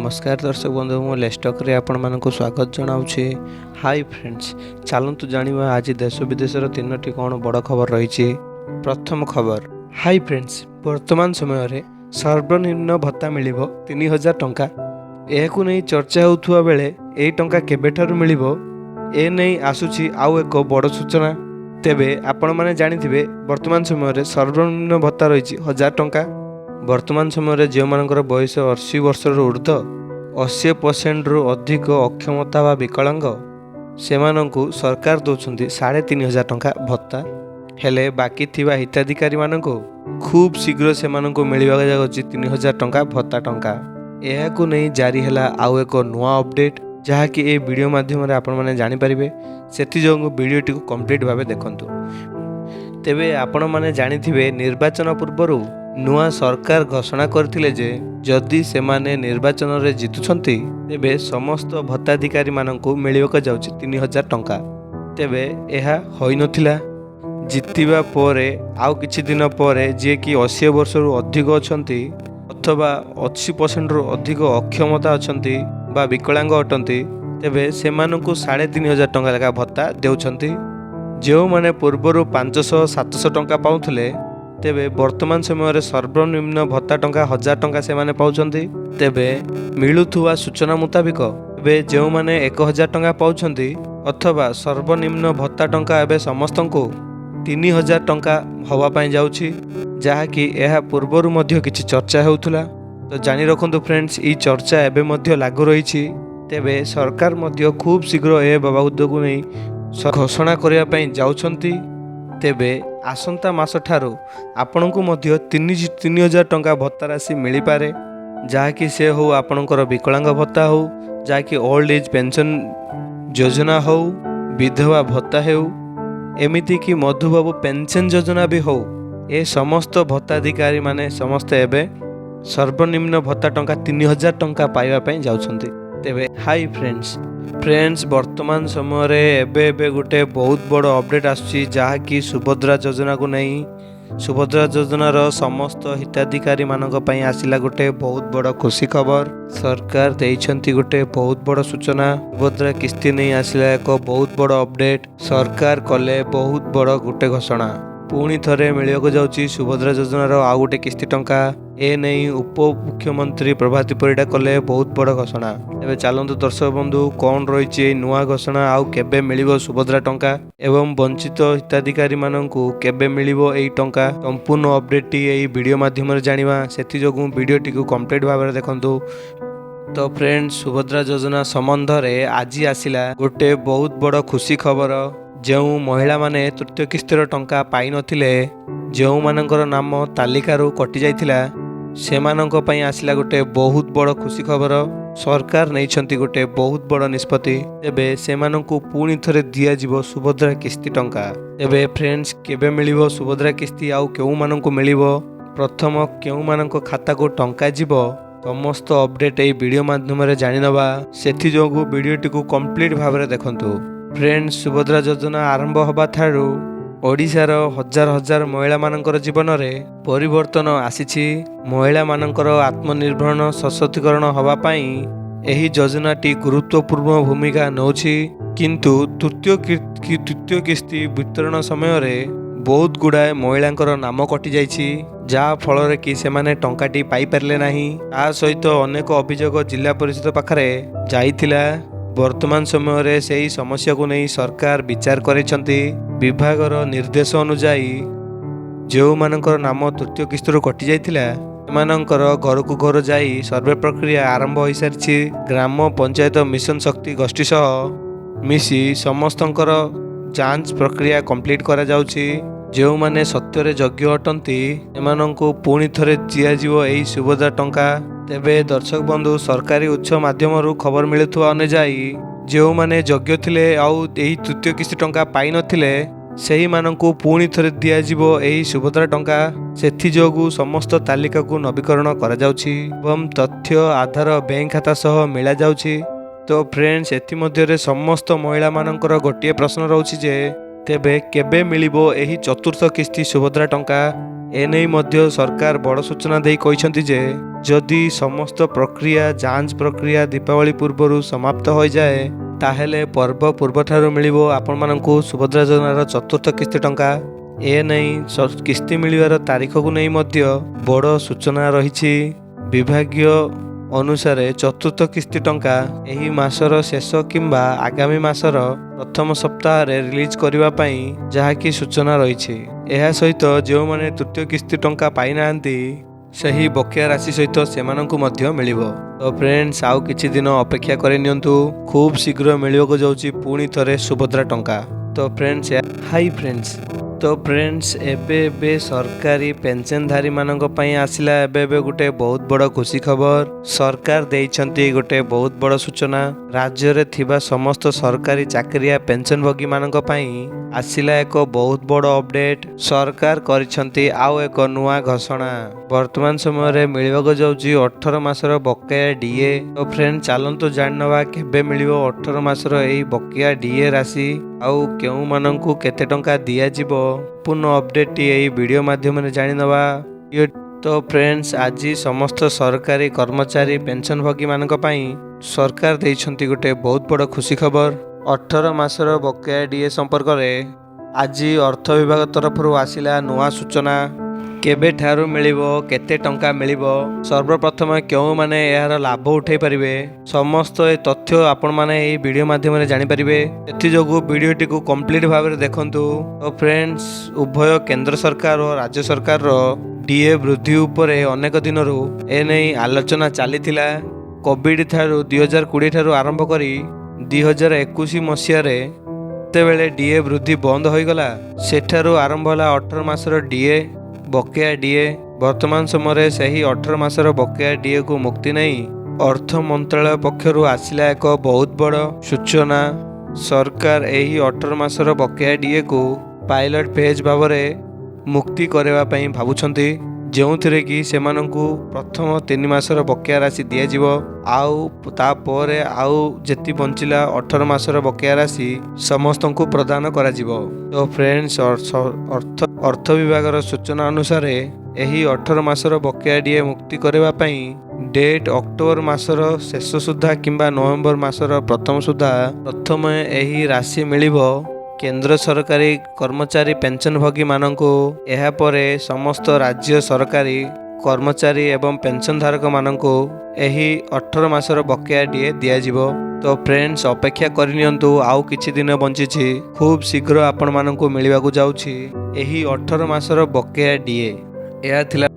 नमस्कार दर्शक बंधु मु लेस्टक रे आपण मानक स्वागत जनाऊे। हाय फ्रेंड्स, चलतु जानिबा आज देश विदेशर तीनोटी कौन बड़ खबर रही। प्रथम खबर, हाय फ्रेंड्स, वर्तमान समय रे सर्वनिम्न भत्ता मिलिबो 3000 टंका। एहाकु नै चर्चा होउथुवा बेले एई टंका केबेठारु मिलिबो ए नै आसुची आउ एक बड़ सूचना। तेबे आपण माने जानिथिबे वर्तमान समय रे सर्वनिम्न भत्ता रही 1000 टंका। वर्तमान समय जो मानकर बयस 80 वर्ष ऊर्ध 80% रु अधिक अक्षमता व विकलांग से सरकार दौरान 3500 टंका भत्ता हेले बाकी थिबा हिताधिकारी मानक खूब शीघ्र से मिलवा जाऊँगी 3000 टंका भत्ता टंका। यह नहीं जारी है आउ एक नुआ अपडेट जहाँकि ए वीडियो माध्यम आपण मैंने जानीपारे से वीडियोटी को कंप्लीट भाव देखूँ। तेबे आपण मैंने जानिथिबे निर्वाचन पूर्व नुआ सरकार घोषणा करथिले जे जदि सेमाने निर्वाचन रे जितुछंती तेबे समस्त भत्ताधिकारी मानकू मिलिबक जाउछि 3000 टंका। तेबे एहा होई नथिला। जितिबा परे आउ किछि दिन परे जे कि 80 वर्ष रु अधिक अछंती अथवा 80% रु अधिक अक्षमता अछंती बा विकलांग अटंती तेबे सेमानकू 3500 टंका लेखा भत्ता देउछंती। जो माने पूर्वरु 500-700 टंका पाउथले तेबे वर्तमान समय रे सर्वनिम्न भत्ता टंका 1000 टंका से माने पाउछंती। तेबे मिलुथुवा सूचना मुताबिक एबे जो माने 1000 टंका पाउछंती अथवा सर्वनिम्न भत्ता टंका एबे समस्तंको 3000 टंका हवा पाई जाउछि, जहाँकि यह पूर्वरु मध्य किछि चर्चा हेउथुला। तो जानि रखंतु फ्रेंड्स, ई चर्चा एबे मध्य लागू रहिछि। तेबे सरकार मध्य खूब शीघ्र ए बाबद को नै घोषणा करिया पई जाउछंती। तेबे आसंता मास ठारू आपणको मध्य 3000 टंका भत्ता राशि मिली पारे, जहाँकि से हो आपणकर विकलांग भत्ता हो, जहाँकि ओल्ड एज पेंशन योजना हो, विधवा भत्ता हो, एमिति कि मधुबाबू पेंशन योजना भी हो। ए समस्त भत्ताधिकारी माने समस्त एबे सर्वनिम्न भत्ता टंका 3000 टंका पाइबा पई जाउछंती। तेबे हाई फ्रेंड्स वर्तमान समय रे एबे गोटे बहुत बड़ अपडेट आसुची, जहाँकि सुभद्रा योजना को नहीं सुभद्रा योजनार समस्त हिताधिकारी मानक पई आसिला गोटे बहुत बड़ खुशी खबर। सरकार देइछंती गोटे बहुत बड़ सूचना। सुभद्रा किस्ती नहीं आसिला एक बहुत बड़ अपडेट। सरकार कले बहुत बड़ गोटे घोषणा। पुणी थरे मिलिବାକୁ जाउची सुभद्रा योजनार आउ गोटे किस्ती टंका। ए नहीं उप मुख्यमंत्री प्रभाती परिडा कले बहुत बड़ घोषणा। एबे चलंतु दर्शक बंधु, कौन रही नुआ घोषणा आउ केबे मिलिबो सुभद्रा टंका एवं वंचित हिताधिकारी माननकू केबे मिलिबो एई टंका संपूर्ण अपडेट एई वीडियो माध्यम रे जानिबा। सेति जोगु वीडियोटी को कंप्लीट भाव में देखंतु। तो फ्रेंड्स, सुभद्रा योजना संबंध रे आज आसिला गोटे बहुत बड़ खुशी खबर। जो महिला माने तृतीय किस्तीर टंका पाई नथिले, जो मानकर नाम तालिकारु कटि जाइथिला, सेमानंक पई आसिला गोटे बहुत बड़ खुशी खबर। सरकार नैछंती गोटे बहुत बड़ निष्पत्ति। तेबे सेमानंकु पुणी थरे दिया जिवो सुभद्रा किस्ती टंका। तेबे फ्रेंड्स, केबे मिलिबो सुभद्रा किस्ती आउ केउ मानंकु मिलिबो, प्रथम केउ मानंक खाता को टंका जिवो, समस्त अपडेट एई वीडियो माध्यम रे जानि नबा। सेथि जोगु वीडियोटी को कंप्लीट भाव में देखंतु। फ्रेंड्स, सुभद्रा योजना आरंभ होबा थारू ओडिशार हजार हजार महिला मानकर जीवन में परिवर्तन आसीछि। महिला मानकर आत्मनिर्भर सशक्तिकरण होबा पई एही योजनाटी गुरुत्वपूर्ण भूमिका नौछि। किंतु तृतीय किस्ती वितरण समय रे बहुत गुड़ाए महिलांकर नाम कटि जाइछि, जहा फल कि सेमाने टंकाटी पाई पारले नाही। ता सहित अनेक अभियोग जिला परिषद पाखरे जाइथिला। वर्तमान समय रे सेही समस्या को नहीं सरकार विचार करिसंती। विभागर निर्देश अनुसार जो मानकर नाम तृतीय किस्ती कटि जाइथिला सेमानकर घर को घर जाई सर्वे प्रक्रिया आरंभ हो सारी। ग्राम पंचायत मिशन शक्ति गोष्ठी सह मिसी समस्तंकर जांच प्रक्रिया कंप्लीट करा जाउछि। जो माने सत्य योग्य अटंती एमानंकु पुणी थरे दिया जिवो एही सुभद्रा टंका। तेबे दर्शक बंधु, सरकारी उत्स माध्यम खबर मिलुवा अनुसार जो माने योग्य थिले आउ एही तृतीय किस्ती टंका पाई नथिले सेही मानंकु पुणी थरे दिया जिवो एही सुभद्रा टंका। सेथि जोगु समस्त तालिका को नवीकरण करा जाउछि एवं तथ्य आधार बैंक खाता सह मिला जाउछि। तो फ्रेंड्स, एथि मध्य रे समस्त महिला मानकर गोटिए प्रश्न रहउछि जे तेबे केबे मिलिबो एही चतुर्थ किस्ती सुभद्रा टंका। एने मध्य सरकार बड़ सूचना दे कहते जे जदि समस्त प्रक्रिया जांच प्रक्रिया दीपावली पूर्व समाप्त हो जाए ताहेले पर्व पूर्वठारु मिलिबो आपण मानकु सुभद्रा योजनार चतुर्थ किस्ती टंका। ए नहीं किस्ती मिलिबार तारीख को नहीं मध्य बड़ सूचना रही। विभागीय अनुसार चतुर्थ किस्ती टंका एही मासर शेष किंबा आगामी मासर प्रथम सप्ताह रिलीज करबा पई जहाँकि सूचना रही। यह सहित जो माने तृतीय किस्ती टंका पाई नांती सही बकेया राशि सहित सेमानंकु मध्य मिलिबो। तो फ्रेंड्स आउ किछि दिन अपेक्षा करे नियंतु खूब शीघ्र मिलिबो जाउची पुणी थरे सुभद्रा टंका। तो फ्रेंड्स हाई फ्रेंड्स तो फ्रेंड्स एबे सरकारी पेंशनधारी मानक पई आसिला एबे गोटे बहुत बड़ खुशी खबर। सरकार देइछंती गोटे बहुत बड़ सूचना। राज्य रे थिबा समस्त सरकारी चाकरिया पेंशनभोगी मानक पई आसिला एक बहुत बड़ अपडेट। सरकार करिछंती आउ एक नुआ घोषणा। वर्तमान समय रे मिलिबाको जाउची 18 मासर बकेया डीए। तो फ्रेंड चलंतु जाननवा केबे मिलिबो 18 मासर एई बकेया डीए राशि आउ केउ माननकु केते टंका दिया जिवो पूर्ण अपडेट यही वीडियो माध्यम जानिनवा। तो फ्रेंड्स आज समस्त सरकारी कर्मचारी पेंशनभोगी मानक पई सरकार देइछंती गोटे बहुत बड़ खुशी खबर। 18 मासर बकेया डीए संपर्क में आज अर्थ विभाग तरफ आसिला नुआ सूचना। केबे ठारू मिलिबो केते टंका मिलिबो सर्वप्रथम क्यों माने यार लाभ उठाई परिबे समस्त ए तथ्य आपण माने ए वीडियो माध्यम रे जानि परिबे। एथि जोगु वीडियोटी को कंप्लीट भाव में देखंतु। तो फ्रेंड्स उभय केंद्र सरकार और राज्य सरकार रो डीए वृद्धि उपरे अनेक दिनरू ए नै आलोचना चलीथिला। कोविड ठारू 2020 ठारू आरंभ करी 2021 मसिया रे तेबेले डीए वृद्धि बंद हो गला सेठारू आरंभ होला 18 मासर डीए बकेया डीए। वर्तमान समय सही 18 मासर बकेया डीए को मुक्ति नहीं अर्थ मंत्रालय पक्षरु आसिला एक बहुत बड़ सूचना। सरकार एही 18 मासर बकेया डीए को पायलट फेज भाव मुक्ति करबा पई भाबुछंती जोंथिरे कि सेमानंकु प्रथम 3 मासर बकेया राशि दिया जिवो आउ तापर आउ जेति बंचिला 18 मासर बकेया राशि समस्तंकु प्रदान करा जिवो। तो फ्रेंड्स अर्थ विभागर सूचना अनुसार एही 18 मासर बकेया डीए मुक्ति करबा पई डेट अक्टोबर मासर शेष सुधा किंबा नवेम्बर मासर प्रथम सुधा प्रथम एही राशि मिलिबो केंद्र सरकारी कर्मचारी पेंशनभोगी मानंकु। एहा परे समस्त राज्य सरकारी कर्मचारी एवं पेंशनधारक मानंकु एही 18 मासर बकेया डीए दिया जिवो। तो फ्रेंड्स अपेक्षा करनियंतु आउ किछि दिन बंचिछि खूब शीघ्र आपण मानंकु मिलिबाकु जाउछि एही 18 मासर बकेया डीए। एहा थिला